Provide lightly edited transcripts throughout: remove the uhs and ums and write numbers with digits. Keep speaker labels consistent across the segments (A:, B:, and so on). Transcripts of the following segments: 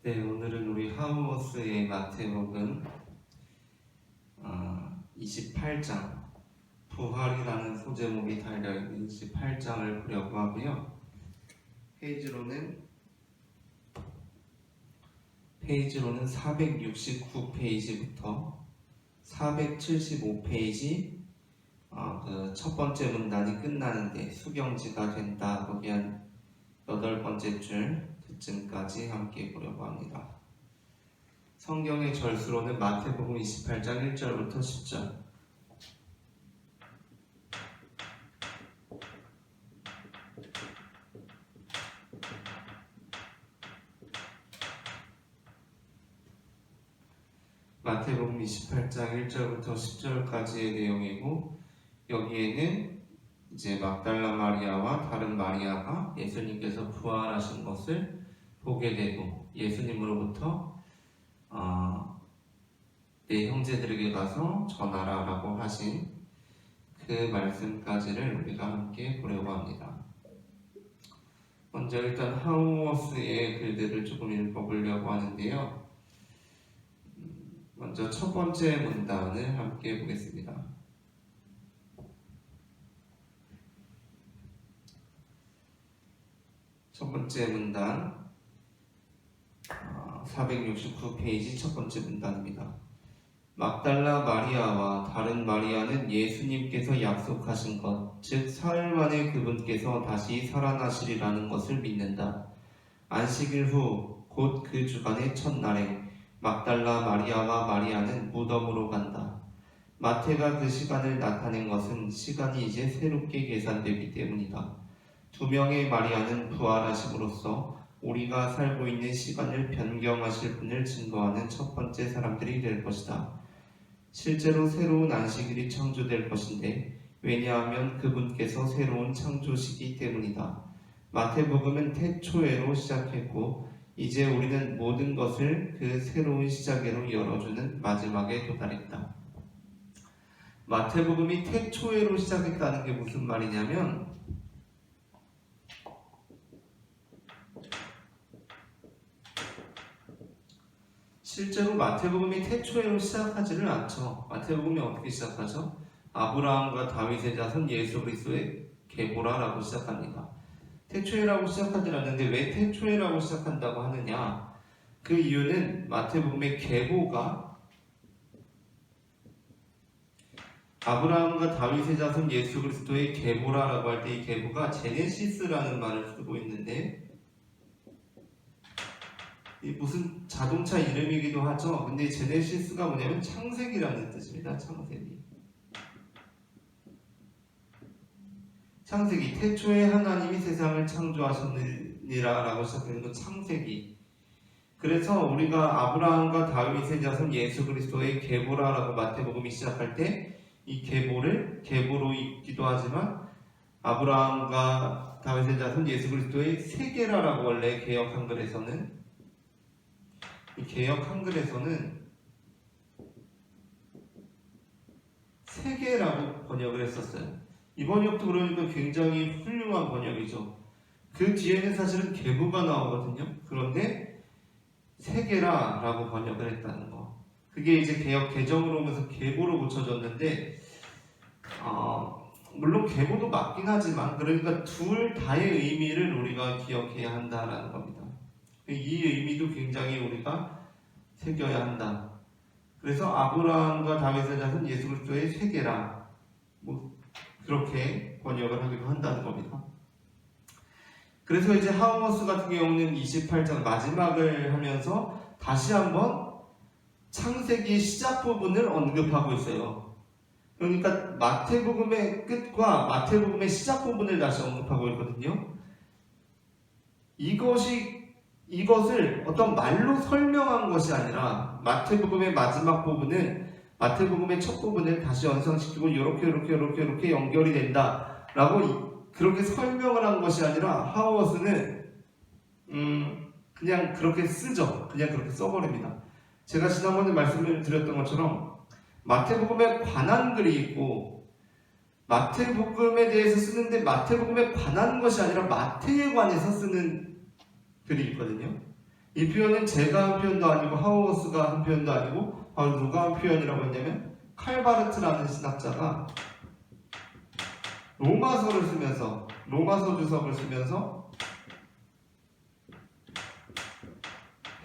A: 네, 오늘은 우리 하우머스의 마태복음 28장 부활이라는 소제목이 달려있는 28장을 보려고 하고요. 페이지로는 469페이지부터 475페이지 첫 번째 문단이 끝나는데 수경지가 된다, 거기 한 8번째 줄 그쯤까지 함께 보려고 합니다. 성경의 절수로는 마태복음 28장 1절부터 10절. 마태복음 28장 1절부터 10절까지의 내용이고, 여기에는 이제 막달라 마리아와 다른 마리아가 예수님께서 부활하신 것을 보게 되고, 예수님으로부터 내 형제들에게 가서 전하라 라고 하신 그 말씀까지를 우리가 함께 보려고 합니다. 먼저 일단 하우머스의 글들을 조금 읽어보려고 하는데요. 먼저 첫 번째 문단을 함께 보겠습니다. 첫 번째 문단 469페이지 첫 번째 문단입니다. 막달라 마리아와 다른 마리아는 예수님께서 약속하신 것, 즉 사흘 만에 그분께서 다시 살아나시리라는 것을 믿는다. 안식일 후 곧 그 주간의 첫날에 막달라 마리아와 마리아는 무덤으로 간다. 마태가 그 시간을 나타낸 것은 시간이 이제 새롭게 계산되기 때문이다. 두 명의 마리아는 부활하심으로써 우리가 살고 있는 시간을 변경하실 분을 증거하는 첫 번째 사람들이 될 것이다. 실제로 새로운 안식일이 창조될 것인데, 왜냐하면 그분께서 새로운 창조시기 때문이다. 마태복음은 태초에로 시작했고, 이제 우리는 모든 것을 그 새로운 시작으로 열어주는 마지막에 도달했다. 마태복음이 태초에로 시작했다는 게 무슨 말이냐면, 실제로 마태복음이 태초에로 시작하지를 않죠. 마태복음이 어떻게 시작하죠? 아브라함과 다윗의 자손 예수 그리스도의 계보라라고 시작합니다. 태초에라고 시작하지 않는데 왜 태초에라고 시작한다고 하느냐? 그 이유는 마태복음의 계보가 아브라함과 다윗의 자손 예수 그리스도의 계보라라고 할 때 이 계보가 제네시스라는 말을 쓰고 있는데, 무슨 자동차 이름이기도 하죠. 근데 제네시스가 뭐냐면 창세기라는 뜻입니다. 창세기, 태초에 하나님이 세상을 창조하셨느니라 라고 시작되는 건 창세기. 그래서 우리가 아브라함과 다윗의 자손 예수 그리스도의 계보라라고 마태복음이 시작할 때 이 계보로 읽기도 하지만 아브라함과 다윗의 자손 예수 그리스도의 세계라라고 원래 개역 한글에서는 세계라고 번역을 했었어요. 이 번역도 그러니까 굉장히 훌륭한 번역이죠. 그 뒤에는 사실은 계보가 나오거든요. 그런데 세계라라고 번역을 했다는 거. 그게 이제 개역 개정으로 오면서 계보로 고쳐졌는데, 물론 계보도 맞긴 하지만, 그러니까 둘 다의 의미를 우리가 기억해야 한다라는 겁니다. 이 의미도 굉장히 우리가 새겨야 한다. 그래서 아브라함과 다윗의 자손 예수 그리스도의 세계라, 그렇게 번역을 하기도 한다는 겁니다. 그래서 이제 하우머스 같은 경우는 28장 마지막을 하면서 다시 한번 창세기의 시작 부분을 언급하고 있어요. 그러니까 마태복음의 끝과 마태복음의 시작 부분을 다시 언급하고 있거든요. 이것을 어떤 말로 설명한 것이 아니라 마태복음의 마지막 부분은 마태복음의 첫 부분을 다시 연상시키고 이렇게 연결이 된다라고 그렇게 설명을 한 것이 아니라 하우머스는 그냥 그렇게 쓰죠. 그냥 그렇게 써버립니다. 제가 지난번에 말씀을 드렸던 것처럼 마태복음에 관한 글이 있고, 마태복음에 대해서 쓰는데 마태복음에 관한 것이 아니라 마태에 관해서 쓰는 글이 있거든요. 이 표현은 제가 한 표현도 아니고 하우어스가 한 표현도 아니고 바로 누가 한 표현이라고 했냐면 칼바르트라는 신학자가 로마서를 쓰면서 로마서 주석을 쓰면서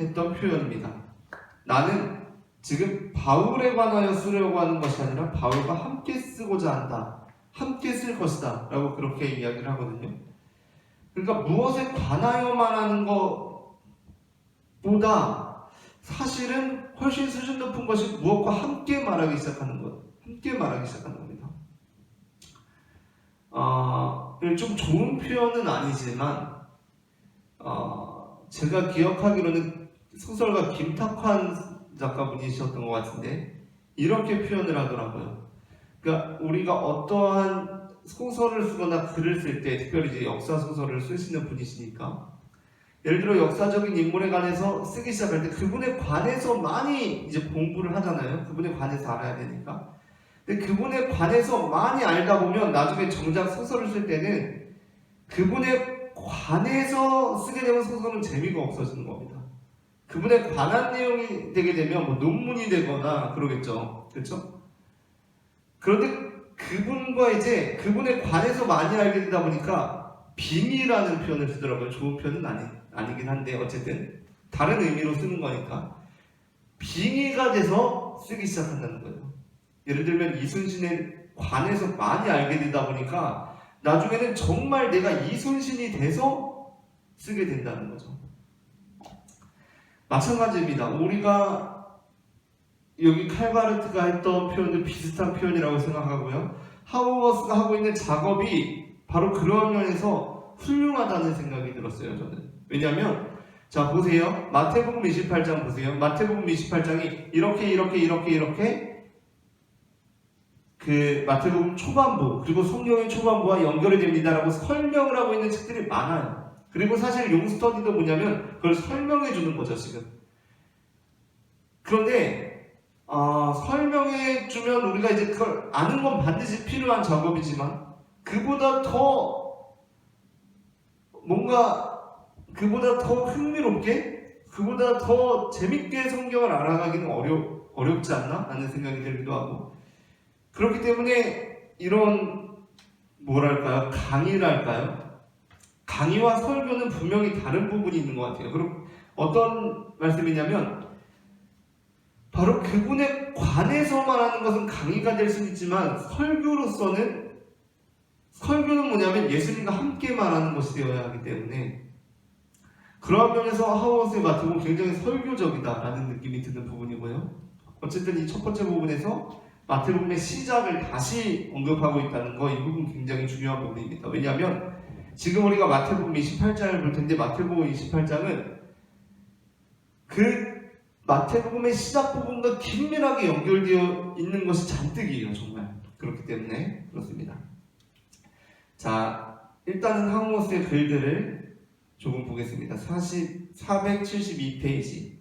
A: 했던 표현입니다. 나는 지금 바울에 관하여 쓰려고 하는 것이 아니라 바울과 함께 쓰고자 한다. 함께 쓸 것이다. 라고 그렇게 이야기를 하거든요. 그러니까 무엇에 관하여 말하는 것보다 사실은 훨씬 수준 높은 것이 무엇과 함께 말하기 시작하는 것. 함께 말하기 시작하는 겁니다. 좀 좋은 표현은 아니지만 제가 기억하기로는 소설가 김탁환 작가분이셨던 것 같은데 이렇게 표현을 하더라고요. 그러니까 우리가 어떠한 소설을 쓰거나 글을 쓸 때, 특별히 이제 역사 소설을 쓰시는 분이시니까 예를 들어 역사적인 인물에 관해서 쓰기 시작할 때 그분에 관해서 많이 이제 공부를 하잖아요. 그분에 관해서 알아야 되니까. 근데 그분에 관해서 많이 알다 보면 나중에 정작 소설을 쓸 때는 그분에 관해서 쓰게 되면 소설은 재미가 없어지는 겁니다. 그분에 관한 내용이 되게 되면 뭐 논문이 되거나 그러겠죠. 그렇죠? 그런데 그분과 이제 그분에 관해서 많이 알게 되다 보니까 빙의라는 표현을 쓰더라고요. 좋은 표현은 아니긴 한데 어쨌든 다른 의미로 쓰는 거니까 빙의가 돼서 쓰기 시작한다는 거예요. 예를 들면 이순신에 관해서 많이 알게 되다 보니까 나중에는 정말 내가 이순신이 돼서 쓰게 된다는 거죠. 마찬가지입니다. 우리가 여기 칼바르트가 했던 표현도 비슷한 표현이라고 생각하고요. 하우어스가 하고 있는 작업이 바로 그런 면에서 훌륭하다는 생각이 들었어요. 저는. 왜냐하면 자 보세요. 마태복음 28장 보세요. 마태복음 28장이 이렇게 그 마태복음 초반부 그리고 성경의 초반부와 연결이 됩니다라고 설명을 하고 있는 책들이 많아요. 그리고 사실 용스터디도 뭐냐면 그걸 설명해 주는 거죠 지금. 그런데 설명해 주면 우리가 이제 그걸 아는 건 반드시 필요한 작업이지만 그보다 더 그보다 더 흥미롭게 그보다 더 재밌게 성경을 알아가기는 어렵지 않나? 라는 생각이 들기도 하고 그렇기 때문에 이런 뭐랄까요? 강의랄까요? 강의와 설교는 분명히 다른 부분이 있는 것 같아요. 그럼 어떤 말씀이냐면 바로 그분에 관해서만 하는 것은 강의가 될 수 있지만 설교는 뭐냐면 예수님과 함께 말하는 것이 되어야 하기 때문에 그러한 면에서 하우어스의 마태복음은 굉장히 설교적이다라는 느낌이 드는 부분이고요. 어쨌든 이 첫 번째 부분에서 마태복음의 시작을 다시 언급하고 있다는 거 이 부분 굉장히 중요한 부분입니다. 왜냐하면 지금 우리가 마태복음 28장을 볼 텐데 마태복음 28장은 그 마태복음의 시작 부분과 긴밀하게 연결되어 있는 것이 잔뜩이에요. 정말. 그렇기 때문에 그렇습니다. 자, 일단은 하우어스의 글들을 조금 보겠습니다. 472페이지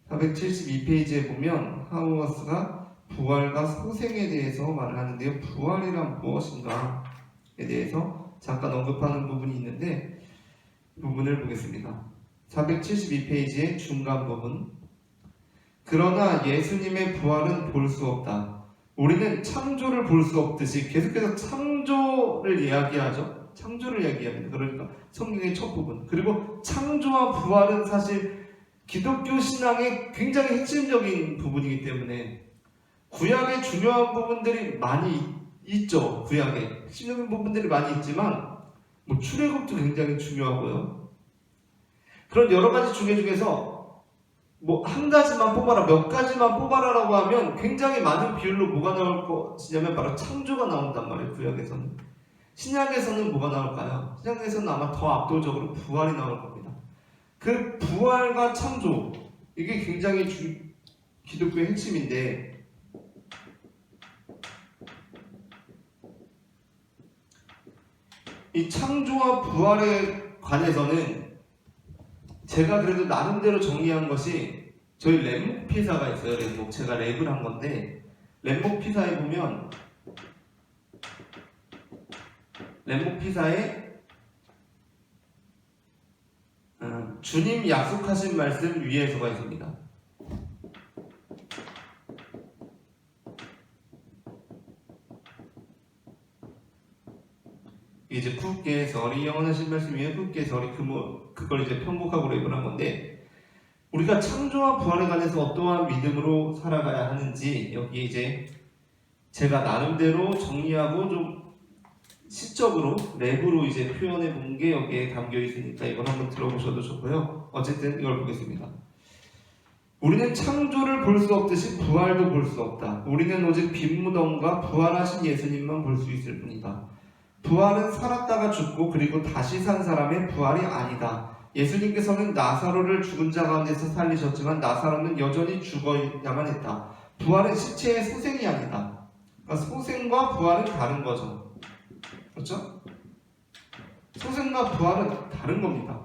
A: 472페이지에 보면 하우어스가 부활과 소생에 대해서 말을 하는데요. 부활이란 무엇인가에 대해서 잠깐 언급하는 부분이 있는데 이 부분을 보겠습니다. 472페이지의 중간 부분. 그러나 예수님의 부활은 볼 수 없다. 우리는 창조를 볼 수 없듯이 계속해서 창조를 이야기하죠. 창조를 이야기합니다. 그러니까 성경의 첫 부분. 그리고 창조와 부활은 사실 기독교 신앙의 굉장히 핵심적인 부분이기 때문에 구약의 중요한 부분들이 많이 있죠. 구약에 핵심적인 부분들이 많이 있지만 뭐 출애굽도 굉장히 중요하고요. 그런 여러 가지 중에서 뭐 한 가지만 뽑아라, 몇 가지만 뽑아라라고 하면 굉장히 많은 비율로 뭐가 나올 것이냐면 바로 창조가 나온단 말이에요. 구약에서는. 신약에서는 뭐가 나올까요? 신약에서는 아마 더 압도적으로 부활이 나올 겁니다. 그 부활과 창조 이게 굉장히 기독교의 핵심인데 이 창조와 부활에 관해서는 제가 그래도 나름대로 정리한 것이 저희 랩목 피사가 있어요. 랩목. 제가 랩을 한 건데 랩목 피사에 보면 랩목 피사에 주님 약속하신 말씀 위에 서가 있습니다. 이제 푸께서리 영원하신 말씀 위에 푸께서리 그걸 이제 편곡하고 랩을 한 건데, 우리가 창조와 부활에 관해서 어떠한 믿음으로 살아가야 하는지 여기 이제 제가 나름대로 정리하고 좀 시적으로 랩으로 이제 표현해 본 게 여기에 담겨 있으니까 이걸 한번 들어보셔도 좋고요. 어쨌든 이걸 보겠습니다. 우리는 창조를 볼 수 없듯이 부활도 볼 수 없다. 우리는 오직 빈무덤과 부활하신 예수님만 볼 수 있을 뿐이다. 부활은 살았다가 죽고 그리고 다시 산 사람의 부활이 아니다. 예수님께서는 나사로를 죽은 자 가운데서 살리셨지만 나사로는 여전히 죽어야만 했다. 부활은 시체의 소생이 아니다. 그러니까 소생과 부활은 다른 거죠. 그렇죠? 소생과 부활은 다른 겁니다.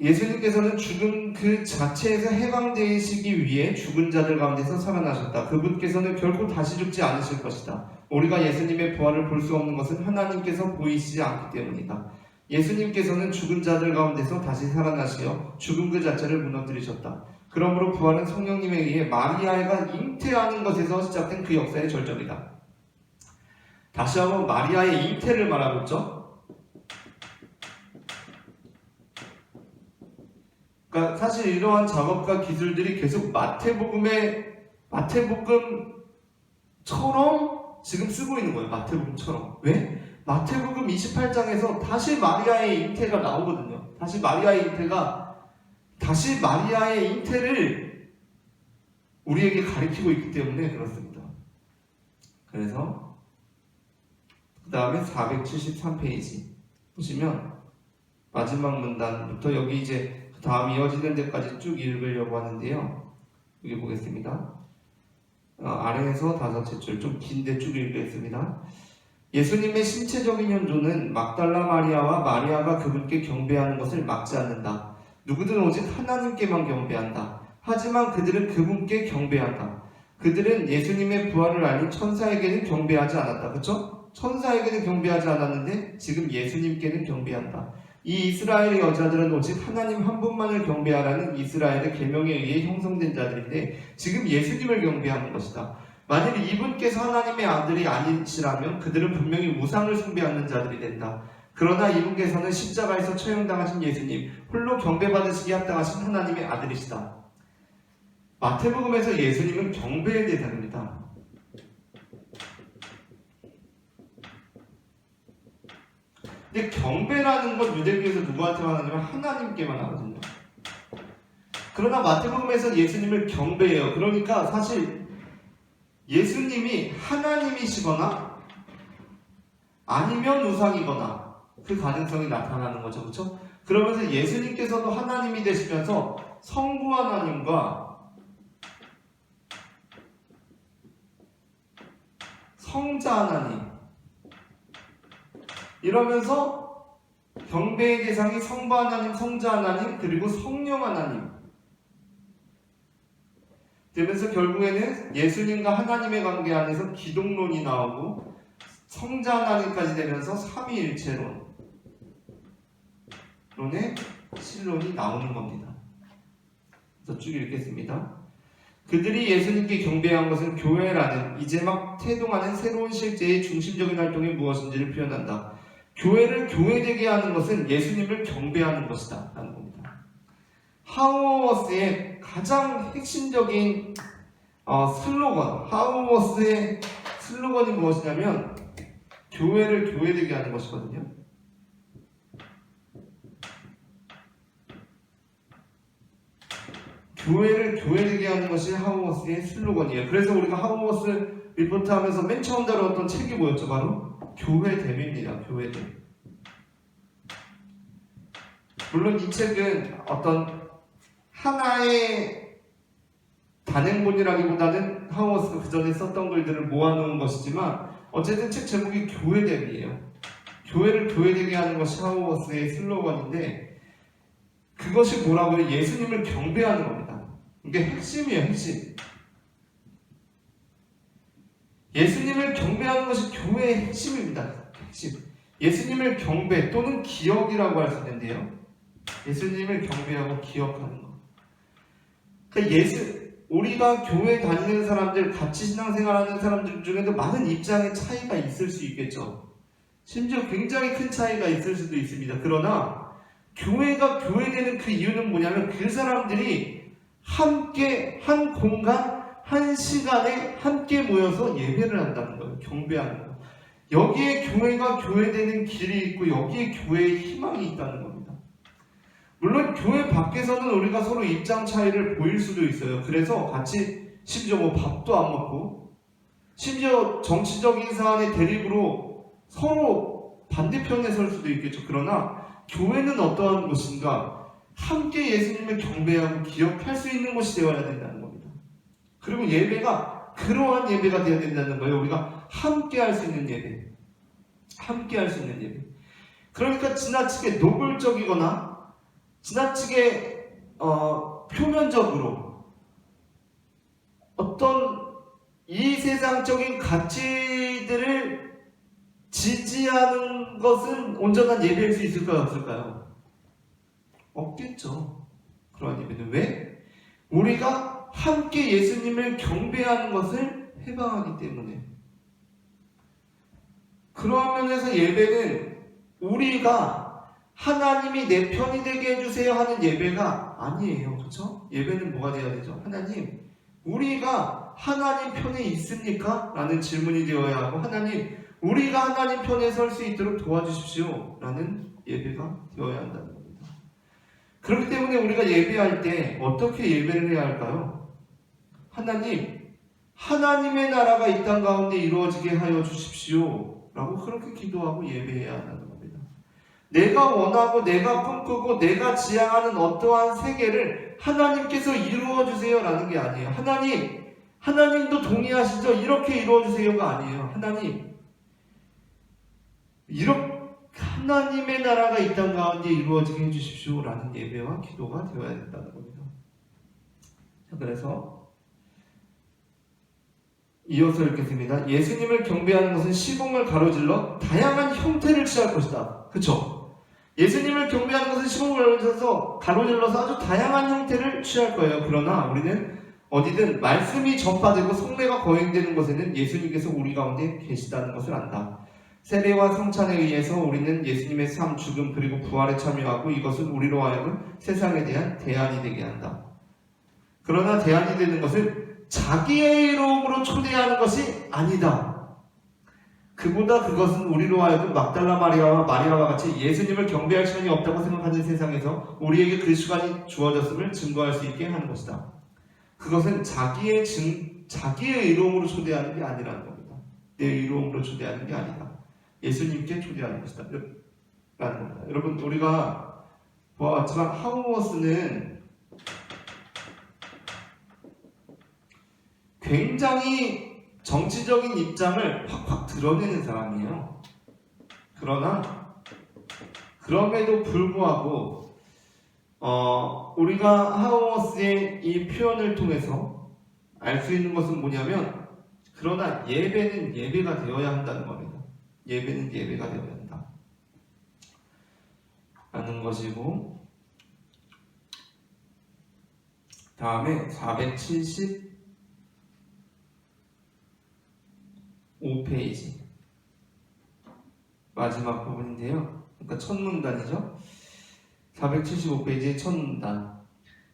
A: 예수님께서는 죽음 그 자체에서 해방되시기 위해 죽은 자들 가운데서 살아나셨다. 그분께서는 결코 다시 죽지 않으실 것이다. 우리가 예수님의 부활을 볼 수 없는 것은 하나님께서 보이시지 않기 때문이다. 예수님께서는 죽은 자들 가운데서 다시 살아나시어 죽음 그 자체를 무너뜨리셨다. 그러므로 부활은 성령님에 의해 마리아가 잉태하는 것에서 시작된 그 역사의 절정이다. 다시 한번 마리아의 잉태를 말하고 있죠. 그러니까 사실 이러한 작업과 기술들이 계속 마태복음처럼 지금 쓰고 있는 거예요. 마태복음처럼. 왜? 마태복음 28장에서 다시 마리아의 잉태가 나오거든요. 다시 마리아의 잉태를 우리에게 가리키고 있기 때문에 그렇습니다. 그래서 그 다음에 473페이지 보시면 마지막 문단부터 여기 이제 다음 이어지는 데까지 쭉 읽으려고 하는데요. 여기 보겠습니다. 아래에서 5줄 좀 긴데 쭉 읽겠습니다. 예수님의 신체적인 현존은 막달라 마리아와 마리아가 그분께 경배하는 것을 막지 않는다. 누구든 오직 하나님께만 경배한다. 하지만 그들은 그분께 경배한다. 그들은 예수님의 부활을 알린 천사에게는 경배하지 않았다. 그렇죠? 천사에게는 경배하지 않았는데 지금 예수님께는 경배한다. 이 이스라엘의 여자들은 오직 하나님 한 분만을 경배하라는 이스라엘의 계명에 의해 형성된 자들인데 지금 예수님을 경배하는 것이다. 만일 이분께서 하나님의 아들이 아니시라면 그들은 분명히 우상을 숭배하는 자들이 된다. 그러나 이분께서는 십자가에서 처형당하신 예수님, 홀로 경배받으시기에 합당하신 하나님의 아들이시다. 마태복음에서 예수님은 경배의 대상입니다. 근데 경배라는 건 유대교에서 누구한테만 하냐면 하나님께만 하거든요. 그러나 마태복음에서 예수님을 경배해요. 그러니까 사실 예수님이 하나님이시거나 아니면 우상이거나 그 가능성이 나타나는 거죠. 그렇죠? 그러면서 예수님께서도 하나님이 되시면서 성부 하나님과 성자 하나님 이러면서 경배의 대상이 성부 하나님, 성자 하나님, 그리고 성령 하나님 되면서 결국에는 예수님과 하나님의 관계 안에서 기독론이 나오고 성자 하나님까지 되면서 삼위일체론의 신론이 나오는 겁니다. 그래서 쭉 읽겠습니다. 그들이 예수님께 경배한 것은 교회라는 이제 막 태동하는 새로운 실제의 중심적인 활동이 무엇인지를 표현한다. 교회를 교회되게 하는 것은 예수님을 경배하는 것이다 라는 겁니다. 하우어스의 가장 핵심적인 하우어스의 슬로건이 무엇이냐면 교회를 교회되게 하는 것이거든요. 교회를 교회되게 하는 것이 하우어스의 슬로건이에요. 그래서 우리가 하우어스 리포트 하면서 맨 처음 다루었던 책이 뭐였죠? 바로 교회됨입니다. 교회됨. 물론 이 책은 어떤 하나의 단행본이라기보다는 하우어스가 그 전에 썼던 글들을 모아놓은 것이지만 어쨌든 책 제목이 교회됨이에요. 교회를 교회되게 하는 것이 하우어스의 슬로건인데 그것이 뭐라고요? 예수님을 경배하는 겁니다. 이게 핵심이에요. 핵심. 예수님을 경배하는 것이 교회의 핵심입니다. 핵심. 예수님을 경배 또는 기억이라고 할 수 있는데요. 예수님을 경배하고 기억하는 것. 그러니까 우리가 교회 다니는 사람들, 같이 신앙생활하는 사람들 중에도 많은 입장의 차이가 있을 수 있겠죠. 심지어 굉장히 큰 차이가 있을 수도 있습니다. 그러나 교회가 교회되는 그 이유는 뭐냐면 그 사람들이 함께 한 공간, 한 시간에 함께 모여서 예배를 한다는 거예요. 경배하는 거예요. 여기에 교회가 교회되는 길이 있고 여기에 교회의 희망이 있다는 겁니다. 물론 교회 밖에서는 우리가 서로 입장 차이를 보일 수도 있어요. 그래서 같이 심지어 뭐 밥도 안 먹고 심지어 정치적인 사안의 대립으로 서로 반대편에 설 수도 있겠죠. 그러나 교회는 어떠한 곳인가? 함께 예수님을 경배하고 기억할 수 있는 곳이 되어야 된다는 겁니다. 그리고 예배가 그러한 예배가 되어야 된다는 거예요. 우리가 함께 할 수 있는 예배. 함께 할 수 있는 예배. 그러니까 지나치게 노골적이거나 지나치게 표면적으로 어떤 이 세상적인 가치들을 지지하는 것은 온전한 예배일 수 있을까요? 없을까요? 없겠죠. 그러한 예배는 왜? 우리가 함께 예수님을 경배하는 것을 해방하기 때문에. 그러한 면에서 예배는 우리가 하나님이 내 편이 되게 해주세요 하는 예배가 아니에요. 그렇죠? 예배는 뭐가 되어야 되죠? 하나님, 우리가 하나님 편에 있습니까? 라는 질문이 되어야 하고, 하나님, 우리가 하나님 편에 설 수 있도록 도와주십시오 라는 예배가 되어야 한다는 겁니다. 그렇기 때문에 우리가 예배할 때 어떻게 예배를 해야 할까요? 하나님, 하나님의 나라가 이 땅 가운데 이루어지게 하여 주십시오 라고 그렇게 기도하고 예배해야 한다는 겁니다. 내가 원하고 내가 꿈꾸고 내가 지향하는 어떠한 세계를 하나님께서 이루어주세요 라는 게 아니에요. 하나님도 동의하시죠? 이렇게 이루어주세요가 아니에요. 하나님의 나라가 이 땅 가운데 이루어지게 해주십시오 라는 예배와 기도가 되어야 된다는 겁니다. 그래서 이어서 읽겠습니다. 예수님을 경배하는 것은 시공을 가로질러 다양한 형태를 취할 것이다. 그쵸? 예수님을 경배하는 것은 시공을 가로질러서 아주 다양한 형태를 취할 거예요. 그러나 우리는 어디든 말씀이 전파되고 성례가 거행되는 것에는 예수님께서 우리 가운데 계시다는 것을 안다. 세례와 성찬에 의해서 우리는 예수님의 삶, 죽음 그리고 부활에 참여하고 이것은 우리로 하여금 세상에 대한 대안이 되게 한다. 그러나 대안이 되는 것은 자기의 이름으로 초대하는 것이 아니다. 그보다 그것은 우리로 하여금 막달라 마리아와 같이 예수님을 경배할 시간이 없다고 생각하는 세상에서 우리에게 그 시간이 주어졌음을 증거할 수 있게 하는 것이다. 그것은 자기의 이름으로 초대하는 게 아니라는 겁니다. 내 이름으로 초대하는 게 아니다. 예수님께 초대하는 것이다. 라는 겁니다. 여러분, 우리가 보아왔지만 하우머스는 굉장히 정치적인 입장을 확확 드러내는 사람이에요. 그러나 그럼에도 불구하고 우리가 하우머스의 이 표현을 통해서 알 수 있는 것은 뭐냐면, 그러나 예배는 예배가 되어야 한다는 겁니다. 예배는 예배가 되어야 한다 라는 것이고, 다음에 475페이지 마지막 부분인데요. 그러니까 첫 문단이죠. 475페이지의 첫 문단.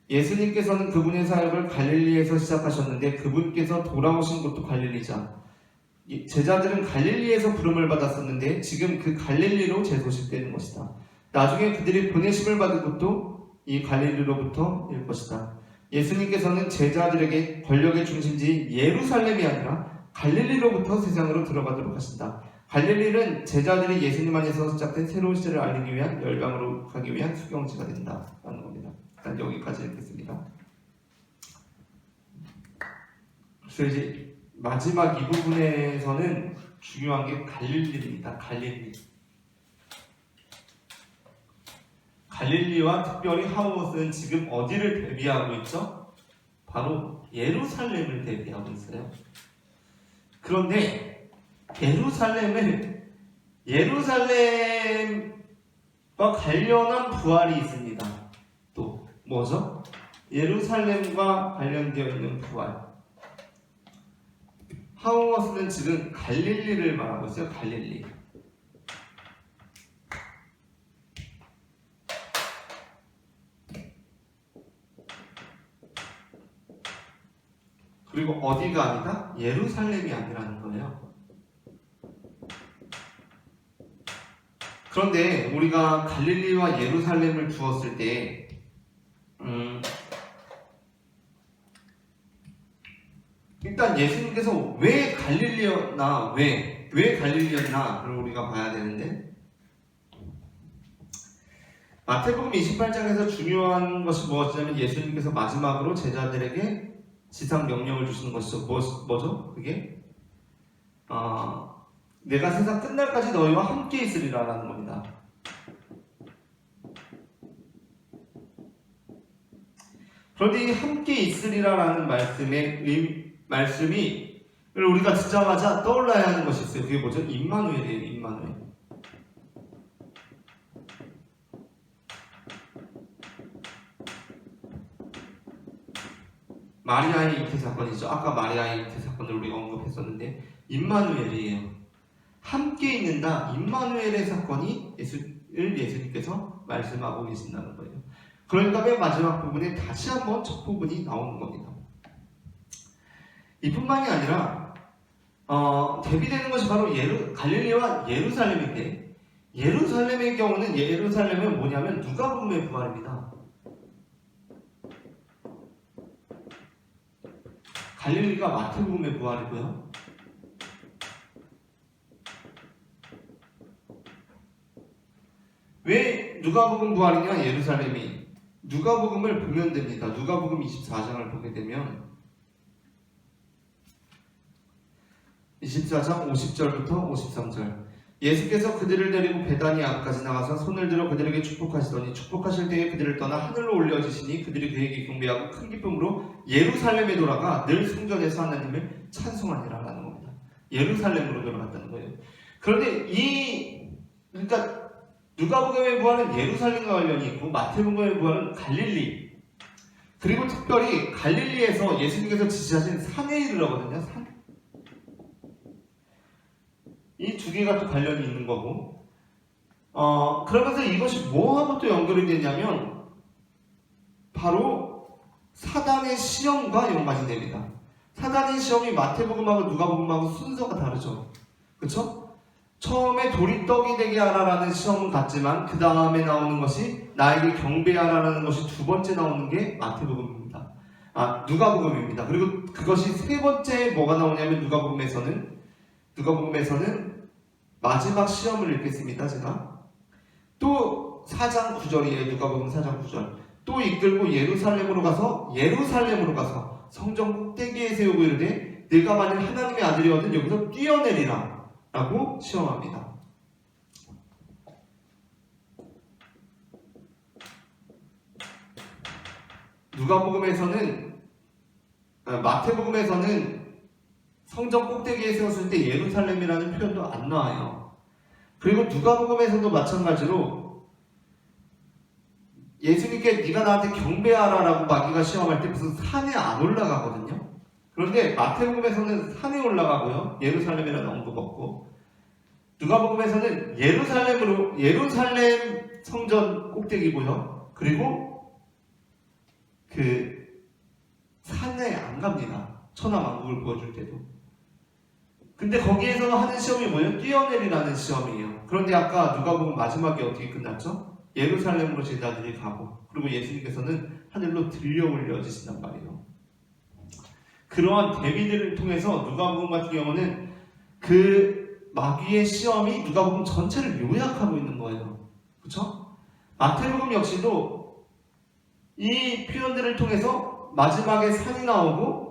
A: 예수님께서는 그분의 사역을 갈릴리에서 시작하셨는데 그분께서 돌아오신 곳도 갈릴리자. 제자들은 갈릴리에서 부름을 받았었는데 지금 그 갈릴리로 재소식되는 것이다. 나중에 그들이 보내심을 받은 곳도 이 갈릴리로부터일 것이다. 예수님께서는 제자들에게 권력의 중심지 예루살렘이 아니라 갈릴리로부터 세상으로 들어가도록 하신다. 갈릴리는 제자들이 예수님 안에서 시작된 새로운 시대를 알리기 위한, 열방으로 가기 위한 수경지가 된다라는 겁니다. 일단 여기까지 읽겠습니다. 그래서 이제 마지막 이 부분에서는 중요한 게 갈릴리입니다. 갈릴리와 특별히 하우머스는 지금 어디를 대비하고 있죠? 바로 예루살렘을 대비하고 있어요. 그런데 예루살렘을 예루살렘과 관련한 부활이 있습니다. 또 뭐죠? 예루살렘과 관련되어 있는 부활. 하우머스는 지금 갈릴리를 말하고 있어요. 갈릴리. 그리고 어디가 아니다? 예루살렘이 아니라는 거예요. 그런데 우리가 갈릴리와 예루살렘을 두었을 때 일단 예수님께서 왜 갈릴리였나, 왜 갈릴리였나를 우리가 봐야 되는데, 마태복음 28장에서 중요한 것이 무엇이냐면 예수님께서 마지막으로 제자들에게 지상 명령을 주시는 것이죠. 뭐죠? 그게 내가 세상 끝날까지 너희와 함께 있으리라라는 겁니다. 그런데 이 함께 있으리라라는 말씀이 우리가 듣자마자 떠올라야 하는 것이 있어요. 그게 뭐죠? 임마누엘이에요. 임마누엘. 마리아의 잉태 사건이죠. 아까 마리아의 잉태 사건을 우리가 언급했었는데 임마누엘이에요. 함께 있는다. 임마누엘의 사건이 예수님께서 말씀하고 계신다는 거예요. 그러니까 맨 마지막 부분에 다시 한번 첫 부분이 나오는 겁니다. 이뿐만이 아니라 대비되는 것이 바로 갈릴리와 예루살렘인데, 예루살렘의 경우는 예루살렘은 뭐냐면 누가복음의 부활입니다. 갈릴리가 마태복음의 부활이고요. 왜 누가복음 부활이냐? 예루살렘이 누가복음을 보면 됩니다. 누가복음 24장을 보게 되면 24장 50절부터 53절, 예수께서 그들을 데리고 베다니아까지 나가서 손을 들어 그들에게 축복하시더니 축복하실 때에 그들을 떠나 하늘로 올려지시니 그들이 그에게 경배하고 큰 기쁨으로 예루살렘에 돌아가 늘 성전에서 하나님을 찬송하니라라는 겁니다. 예루살렘으로 돌아갔다는 거예요. 그런데 그러니까 누가복음의 부활은 예루살렘과 관련이 있고 마태복음의 부활은 갈릴리, 그리고 특별히 갈릴리에서 예수님께서 지시하신 산에 이르러거든요. 산. 이 두 개가 또 관련이 있는 거고, 그러면서 이것이 뭐하고 또 연결이 되냐면 바로 사단의 시험과 연관이 됩니다. 사단의 시험이 마태복음하고 누가복음하고 순서가 다르죠. 그렇죠? 처음에 돌이 떡이 되게 하라라는 시험은 같지만 그 다음에 나오는 것이 나에게 경배하라라는 것이 두 번째 나오는 게 마태복음입니다. 누가복음입니다. 그리고 그것이 세 번째 뭐가 나오냐면 누가복음에서는 마지막 시험을 읽겠습니다. 제가 또 4장 9절이에요. 누가복음 4장 9절. 또 이끌고 예루살렘으로 가서 성전 꼭대기에 세우고 이르되 내가 만일 하나님의 아들이거든 여기서 뛰어내리라 라고 시험합니다. 마태복음에서는 성전 꼭대기에 세웠을 때 예루살렘이라는 표현도 안 나와요. 그리고 누가복음에서도 마찬가지로 예수님께 네가 나한테 경배하라라고 마귀가 시험할 때 무슨 산에 안 올라가거든요. 그런데 마태복음에서는 산에 올라가고요. 예루살렘이라는 언급 없고, 누가복음에서는 예루살렘 성전 꼭대기고요. 그리고 그 산에 안 갑니다. 천하만국을 보여줄 때도. 근데 거기에서 하는 시험이 뭐예요? 뛰어내리라는 시험이에요. 그런데 아까 누가복음 마지막에 어떻게 끝났죠? 예루살렘으로 제자들이 가고, 그리고 예수님께서는 하늘로 들려 올려지신단 말이에요. 그러한 대비들을 통해서 누가복음 같은 경우는 그 마귀의 시험이 누가복음 전체를 요약하고 있는 거예요. 그렇죠? 마태복음 역시도 이 표현들을 통해서 마지막에 산이 나오고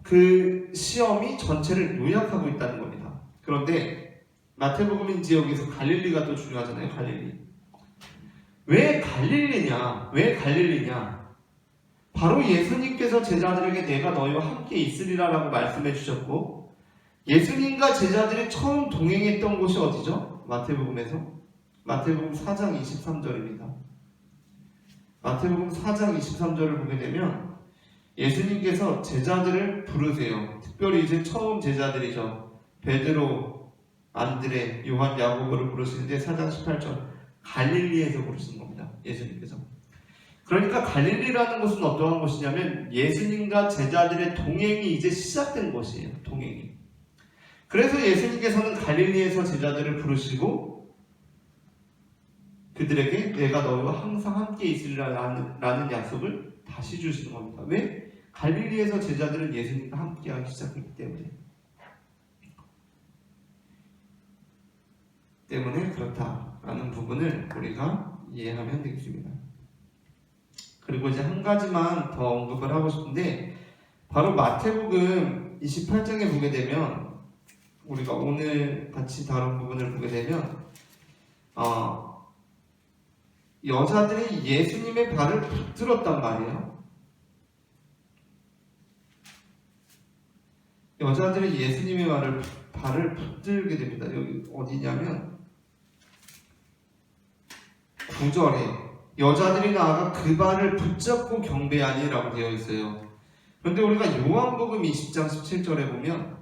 A: 그 시험이 전체를 요약하고 있다는 겁니다. 그런데 마태복음인지 여기서 갈릴리가 또 중요하잖아요. 갈릴리. 왜 갈릴리냐? 바로 예수님께서 제자들에게 내가 너희와 함께 있으리라 라고 말씀해 주셨고, 예수님과 제자들이 처음 동행했던 곳이 어디죠? 마태복음에서 마태복음 4장 23절입니다. 마태복음 4장 23절을 보게 되면 예수님께서 제자들을 부르세요. 특별히 이제 처음 제자들이죠. 베드로, 안드레, 요한, 야고보를 부르시는데 4장 18절 갈릴리에서 부르시는 겁니다. 예수님께서. 그러니까 갈릴리라는 곳은 어떠한 곳이냐면 예수님과 제자들의 동행이 이제 시작된 곳이에요. 동행이. 그래서 예수님께서는 갈릴리에서 제자들을 부르시고 그들에게 내가 너희와 항상 함께 있으리라는 약속을 다시 주시는 겁니다. 왜? 갈릴리에서 제자들은 예수님과 함께하기 시작했기 때문에 그렇다라는 부분을 우리가 이해하면 되겠습니다. 그리고 이제 한 가지만 더 언급을 하고 싶은데 바로 마태복음 28장에 보게 되면 우리가 오늘 같이 다룬 부분을 보게 되면 여자들이 예수님의 발을 붙들었단 말이에요. 여자들이 예수님의 발을 붙들게 됩니다. 여기 어디냐면 9절에 여자들이 나아가 그 발을 붙잡고 경배하니라고 되어 있어요. 그런데 우리가 요한복음 20장 17절에 보면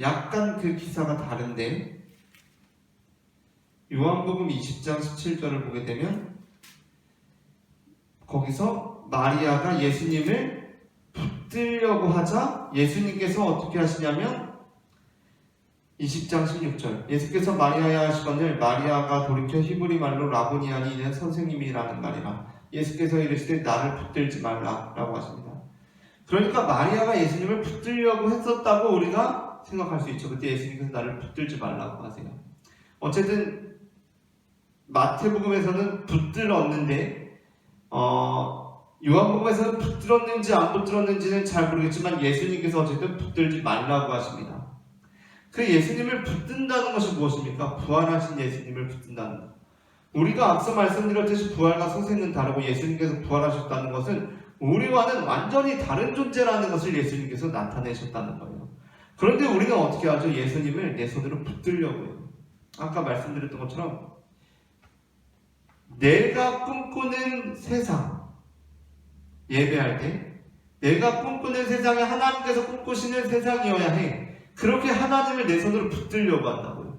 A: 약간 그 기사가 다른데 요한복음 20장 17절을 보게 되면 거기서 마리아가 예수님을 붙들려고 하자 예수님께서 어떻게 하시냐면 20장 16절 예수께서 마리아에 하시거늘 마리아가 돌이켜 히브리 말로 라보니아니 이는 선생님이라는 말이라 예수께서 이르시되 나를 붙들지 말라라고 하십니다. 그러니까 마리아가 예수님을 붙들려고 했었다고 우리가 생각할 수 있죠. 그때 예수님께서 나를 붙들지 말라고 하세요. 어쨌든 마태복음에서는 붙들었는데 요한복음에서는 붙들었는지 안 붙들었는지는 잘 모르겠지만 예수님께서 어쨌든 붙들지 말라고 하십니다. 그 예수님을 붙든다는 것이 무엇입니까? 부활하신 예수님을 붙든다는 것. 우리가 앞서 말씀드렸듯이 부활과 소생은 다르고 예수님께서 부활하셨다는 것은 우리와는 완전히 다른 존재라는 것을 예수님께서 나타내셨다는 거예요. 그런데 우리는 어떻게 하죠? 예수님을 내 손으로 붙들려고 해요. 아까 말씀드렸던 것처럼 내가 꿈꾸는 세상 예배할 때 내가 꿈꾸는 세상이 하나님께서 꿈꾸시는 세상이어야 해. 그렇게 하나님을 내 손으로 붙들려고 한다고요.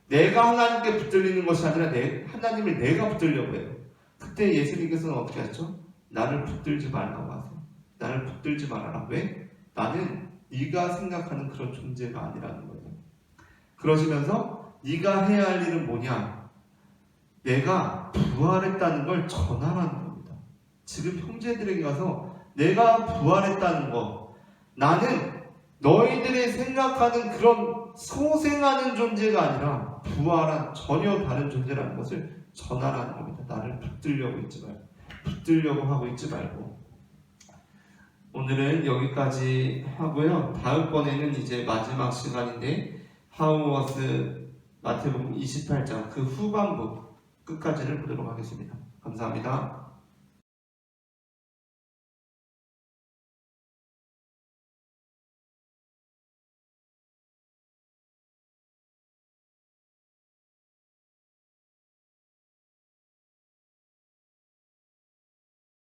A: 내가 하나님께 붙들리는 것이 아니라 하나님을 내가 붙들려고 해요. 그때 예수님께서는 어떻게 하죠? 나를 붙들지 말라고 하세요. 나를 붙들지 말아라. 왜? 나는 네가 생각하는 그런 존재가 아니라는 거예요. 그러시면서 네가 해야 할 일은 뭐냐? 내가 부활했다는 걸 전하라는 겁니다. 지금 형제들에게 가서 내가 부활했다는 거, 나는 너희들이 생각하는 그런 소생하는 존재가 아니라 부활한 전혀 다른 존재라는 것을 전하라는 겁니다. 나를 붙들려고 하고 있지 말고. 오늘은 여기까지 하고요. 다음번에는 이제 마지막 시간인데 하우워스 마태복음 28장 그 후반부 끝까지를 보도록 하겠습니다. 감사합니다.